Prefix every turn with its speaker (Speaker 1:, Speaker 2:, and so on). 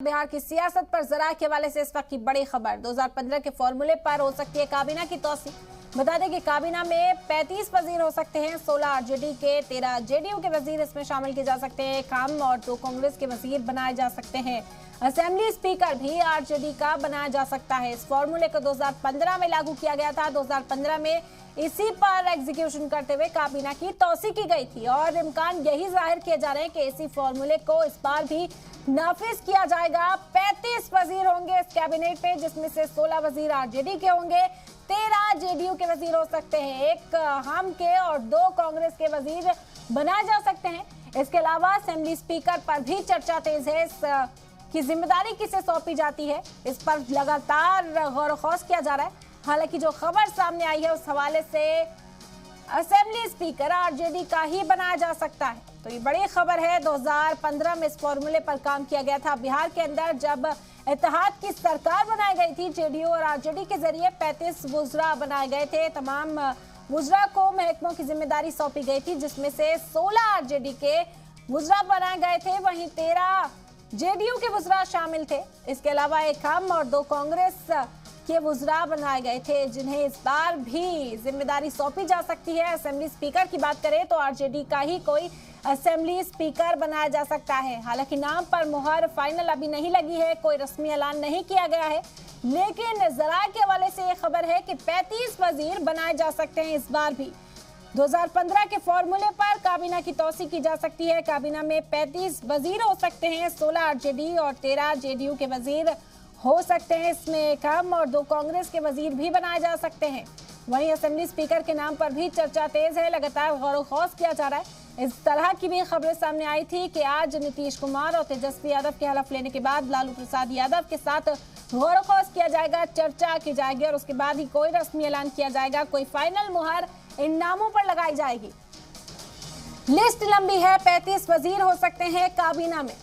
Speaker 1: बिहार की सियासत पर जरा के हवाले से इस वक्त की बड़ी खबर 2015 के फॉर्मूले पर हो सकती है काबीना की तौसी। बता दें कि काबीना में 35 वजीर हो सकते हैं, 16 आरजेडी के, 13 जेडीयू के वजीर इसमें शामिल किए जा सकते हैं, एक आम और 2 कांग्रेस के वजीर बनाए जा सकते हैं। असेंबली स्पीकर भी आरजेडी का बनाया जा सकता है। इस फॉर्मूले को 2015 में लागू किया गया था। 2015 में इसी पर एग्जीक्यूशन करते हुए काबीना की तौसी की गई थी और इम्कान यही जाहिर किए जा रहे हैं कि इसी फॉर्मूले को इस बार भी नाफिज किया जाएगा। 35 वजीर होंगे इस कैबिनेट में, जिसमें से 16 वजीर आरजेडी के होंगे, 13 जेडीयू के वजीर हो सकते हैं, एक हम के और 2 कांग्रेस के वजीर बनाए जा सकते हैं। इसके अलावा असेंबली स्पीकर पर भी चर्चा तेज है। की जिम्मेदारी किसे सौंपी जाती है, इस पर लगातार गौर खौज किया जा रहा है। हालांकि जो खबर सामने आई है उस हवाले से असेंबली स्पीकर आरजेडी का ही बनाया जा सकता है। तो ये बड़ी खबर है। 2015 में इस फॉर्मूले पर काम किया गया था। बिहार के अंदर जब इत्तेहाद की सरकार बनाई गई थी, जेडीयू और आरजेडी के जरिए 35 वुज़रा बनाए गए थे। तमाम वुज़रा को महकमों की जिम्मेदारी सौंपी गई थी, जिसमें से 16 आरजेडी के वुज़रा बनाए गए थे, वहीं 13 जेडीयू के वुज़रा शामिल थे। इसके अलावा एक हम और 2 कांग्रेस के वुज़रा बनाए गए थे, जिन्हें इस बार भी जिम्मेदारी सौंपी जा सकती है। असेंबली स्पीकर की बात करें तो आरजेडी का ही कोई असेंबली स्पीकर बनाया जा सकता है। हालांकि नाम पर मुहर फाइनल अभी नहीं लगी है, कोई रस्मी ऐलान नहीं किया गया है, लेकिन जरा के हवाले से ये खबर है कि 35 वजीर बनाए जा सकते हैं इस बार भी। 2015 के फॉर्मूले पर काबीना की तौसी की जा सकती है। काबीना में 35 वजीर हो सकते हैं, 16 आरजेडी और 13 जेडीयू के वजीर हो सकते हैं। इसमें एक हम और 2 कांग्रेस के वजीर भी बनाए जा सकते हैं। वहीं असेंबली स्पीकर के नाम पर भी चर्चा तेज है, लगातार गौर खौज किया जा रहा है। इस तरह की भी खबरें सामने आई थी कि आज नीतीश कुमार और तेजस्वी यादव के हलफ लेने के बाद लालू प्रसाद यादव के साथ गौर खौज किया जाएगा, चर्चा की जाएगी और उसके बाद ही कोई रस्मी ऐलान किया जाएगा, कोई फाइनल मुहर इन नामों पर लगाई जाएगी। लिस्ट लंबी है, 35 वजीर हो सकते हैं काबीना में।